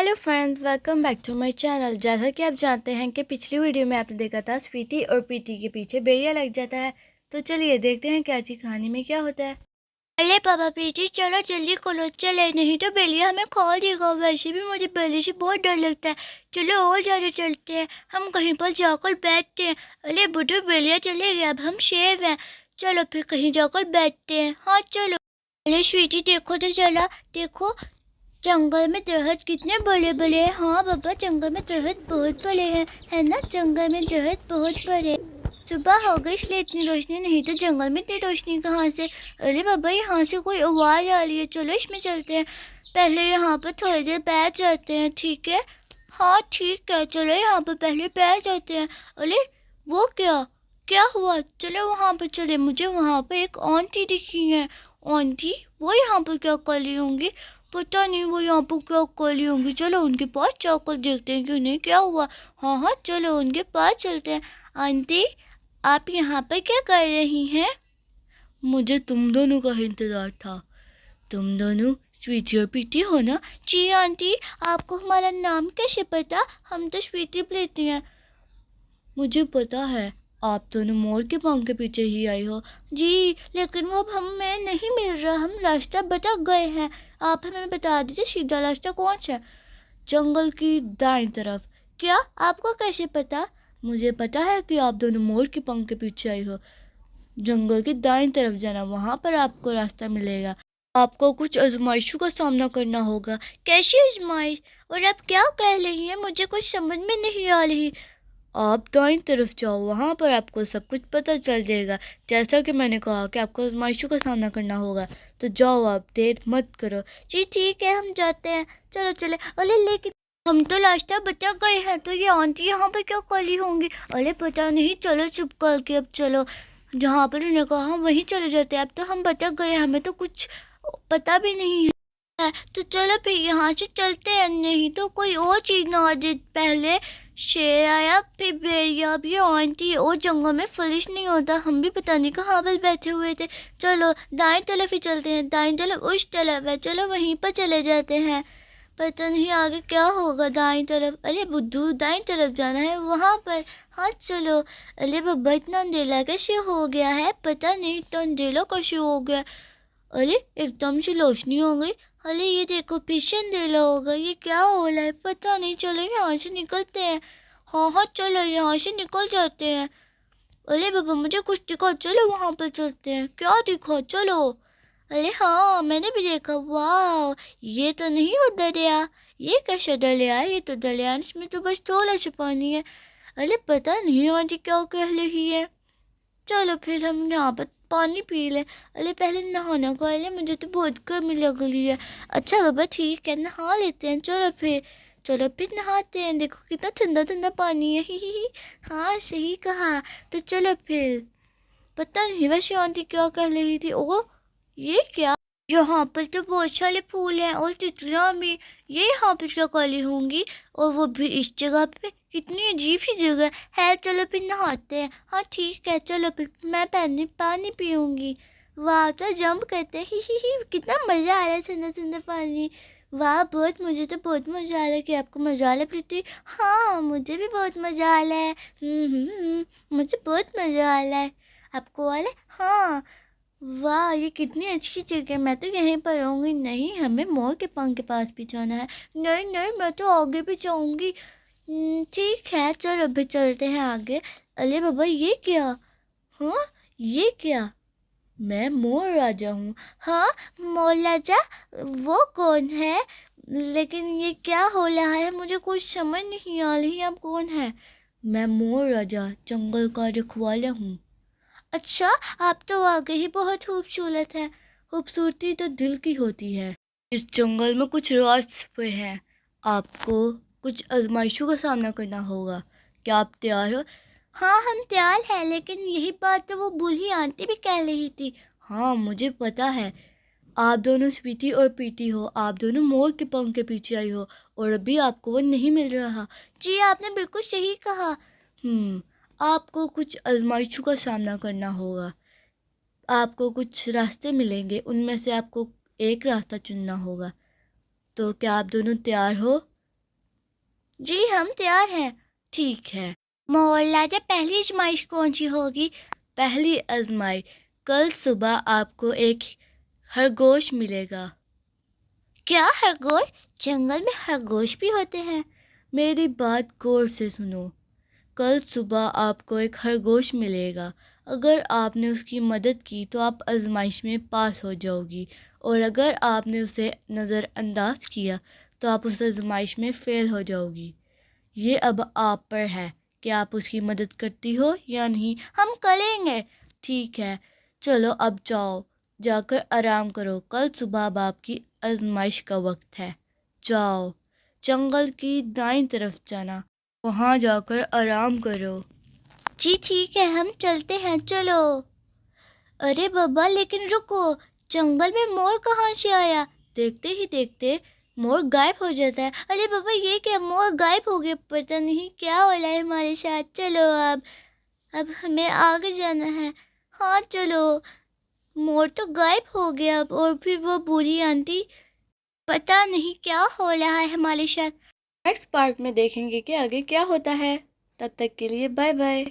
Hello friends, welcome back to my channel. जैसा कि आप जानते हैं कि पिछली वीडियो में आपने देखा था स्वीटी और पीटी के पीछे बेड़िया लग जाता है। तो चलिए देखते हैं कि आज की कहानी में क्या होता है। अरे पापा पीटी चलो जल्दी करो, चले नहीं तो बेलिया हमें खा देगा। वैसे भी मुझे बेली से बहुत डर लगता है। चलो और ज़्यादा चलते हैं, हम कहीं पर जाकर बैठते हैं। अरे बुढ़ू बेलिया चले गए, अब हम शेर हैं। चलो फिर कहीं जाकर बैठते हैं। हाँ चलो। अरे स्वीटी देखो तो चला, देखो जंगल में दरख्त कितने बड़े बड़े हैं। हाँ बाबा जंगल में दरख्त बहुत बड़े हैं, है ना। जंगल में दरख्त बहुत बड़े। सुबह हो गई इसलिए इतनी रोशनी, नहीं तो जंगल में इतनी रोशनी कहाँ से। अरे बाबा यहाँ से कोई आवाज़ आ रही है, चलो इसमें चलते हैं। पहले यहाँ पर थोड़ी देर बैठ जाते हैं, ठीक है। हाँ ठीक है, चलो यहाँ पर पहले बैठ जाते हैं। अरे वो क्या क्या हुआ, चलो वहाँ पर चले। मुझे वहाँ पर एक आंटी दिखी है। आंटी वो यहाँ पर क्या कर रही होंगी, पता नहीं वो यहाँ पर क्या कर रही होंगी। चलो उनके पास जाकर देखते हैं कि उन्हें क्या हुआ। हाँ हाँ चलो उनके पास चलते हैं। आंटी आप यहाँ पर क्या कर रही हैं? मुझे तुम दोनों का इंतज़ार था। तुम दोनों स्वीटी और पीटी हो ना? जी आंटी, आपको हमारा नाम कैसे पता? हम तो स्वीटी लेते हैं। मुझे पता है, आप दोनों मोर के पंख के पीछे ही आई हो। जी लेकिन वो अब हमें नहीं मिल रहा, हम रास्ता भटक गए हैं। आप हमें बता दीजिए सीधा रास्ता कौन सा है। जंगल की दाईं तरफ। क्या, आपको कैसे पता? मुझे पता है कि आप दोनों मोर के पंख के पीछे आई हो। जंगल की दाईं तरफ जाना, वहाँ पर आपको रास्ता मिलेगा। आपको कुछ आजमाइशों का सामना करना होगा। कैसी आजमाइश? और आप क्या कह रही हैं, मुझे कुछ समझ में नहीं आ रही। आप दाईं तरफ जाओ, वहाँ पर आपको सब कुछ पता चल जाएगा। जैसा कि मैंने कहा कि आपको आजमाइशों का सामना करना होगा, तो जाओ, आप देर मत करो। जी ठीक है, हम जाते हैं, चलो चले। अरे लेकिन हम तो रास्ता भटक गए हैं, तो ये आंटी यहाँ पे क्या कर रही होंगी? अरे पता नहीं, चलो चुप करके अब चलो, जहाँ पर उन्होंने कहा हम वहीं चले जाते हैं। अब तो हम भटक गए, हमें तो कुछ पता भी नहीं है। तो चलो फिर यहाँ से चलते हैं, नहीं तो कोई और चीज ना आ जाए। पहले शेर आया, फिर भेड़िया, अब ये आंटी। और जंगल में फलिश नहीं होता, हम भी पता नहीं कहाँ पर बैठे हुए थे। चलो दाएं तरफ ही चलते हैं, दाएं तरफ उस तरफ है, चलो वहीं पर चले जाते हैं। पता नहीं आगे क्या होगा दाएं तरफ। अरे बुद्धू दाएं तरफ जाना है, वहाँ पर। हाँ चलो। अरे बाबा इतना अंधेरा कैसे हो गया है, पता नहीं इतना अंधेरा कैसे हो गया। अरे एकदम से रोशनी हो गई। अरे ये देखो पीछे अंधेरा हो गया, ये क्या हो रहा है पता नहीं। चलो यहाँ से निकलते हैं। हाँ हाँ चलो यहाँ से निकल जाते हैं। अरे बाबा मुझे कुछ दिखा, चलो वहाँ पर चलते हैं। क्या दिखा, चलो। अरे हाँ मैंने भी देखा, वाह ये तो नहीं वो दरिया। ये कैसा दरिया है, ये तो दरिया है, इसमें तो बस थोड़ा सा पानी है। अरे पता नहीं आंटी क्या कह रही है। चलो फिर हम यहाँ पर पानी पी लें। अरे पहले नहाना का ले, मुझे तो बहुत गर्मी लग रही है। अच्छा बाबा ठीक है, नहा लेते हैं। चलो फिर, चलो फिर नहाते हैं। देखो कितना ठंडा ठंडा पानी है। ही हाँ सही कहा। तो चलो फिर। पता नहीं वैसे आंटी क्या कह रही थी। ओ ये क्या, यहाँ पर तो बहुत सारे फूल हैं और तितलियाँ भी। ये यहाँ पर क्या काली होंगी, और वो भी इस जगह पे। कितनी अजीब ही जगह है। चलो फिर नहाते हैं। हाँ ठीक है चलो फिर, मैं पानी पानी पीऊँगी। वाह तो जंप करते हैं। ही कितना मज़ा आ रहा है, ठंडा ठंडा पानी। वाह बहुत, मुझे तो बहुत मज़ा आ रहा है। कि आपको मज़ा आ रहा है प्रीति? हाँ मुझे भी बहुत मज़ा आ रहा है। मुझे बहुत मज़ा आ रहा है। आपको आ रहा है? हाँ। वाह ये कितनी अच्छी जगह है, मैं तो यहीं पर रहूँगी। नहीं हमें मोर के पंख के पास भी जाना है। नहीं नहीं मैं तो आगे भी जाऊँगी। ठीक है चलो अभी चलते हैं आगे। अरे बाबा ये क्या, हाँ ये क्या? मैं मोर राजा हूँ। हाँ मोर राजा, वो कौन है? लेकिन ये क्या हो रहा है, मुझे कुछ समझ नहीं आ रही। आप कौन है? मैं मोर राजा जंगल का रखवाला हूँ। अच्छा, आप तो वाकई ही बहुत खूबसूरत है। खूबसूरती तो दिल की होती है। इस जंगल में कुछ रास्ते हैं, आपको कुछ आजमाइशों का सामना करना होगा। क्या आप तैयार हो? हाँ हम तैयार हैं, लेकिन यही बात तो वो बूढ़ी आंटी भी कह रही थी। हाँ मुझे पता है, आप दोनों स्वीटी और पीटी हो, आप दोनों मोर के पंख के पीछे आई हो, और अभी आपको वो नहीं मिल रहा। जी आपने बिल्कुल सही कहा। आपको कुछ आजमाइशों का सामना करना होगा। आपको कुछ रास्ते मिलेंगे, उनमें से आपको एक रास्ता चुनना होगा। तो क्या आप दोनों तैयार हो? जी हम तैयार हैं। ठीक है। मोहल्ला पहली आजमाइश कौन सी होगी? पहली आजमाइश, कल सुबह आपको एक खरगोश मिलेगा। क्या खरगोश? जंगल में खरगोश भी होते हैं? मेरी बात गौर से सुनो। कल सुबह आपको एक खरगोश मिलेगा। अगर आपने उसकी मदद की तो आप आजमाइश में पास हो जाओगी, और अगर आपने उसे नज़रअंदाज किया तो आप उस आजमाइश में फ़ेल हो जाओगी। ये अब आप पर है कि आप उसकी मदद करती हो या नहीं। हम करेंगे। ठीक है, चलो अब जाओ, जाकर आराम करो। कल सुबह अब आपकी आजमाइश का वक्त है। जाओ, जंगल की दाईं तरफ जाना, वहाँ जाकर आराम करो। जी ठीक है, हम चलते हैं, चलो। अरे बाबा, लेकिन रुको, जंगल में मोर कहाँ से आया? देखते ही देखते मोर गायब हो जाता है। अरे बाबा, ये क्या, मोर गायब हो गए? पता नहीं क्या हो रहा है हमारे साथ। चलो अब हमें आगे जाना है। हाँ चलो। मोर तो गायब हो गया अब, और फिर वो बूढ़ी आंटी, पता नहीं क्या हो रहा है हमारे साथ। नेक्स्ट पार्ट में देखेंगे कि आगे क्या होता है। तब तक के लिए बाय बाय।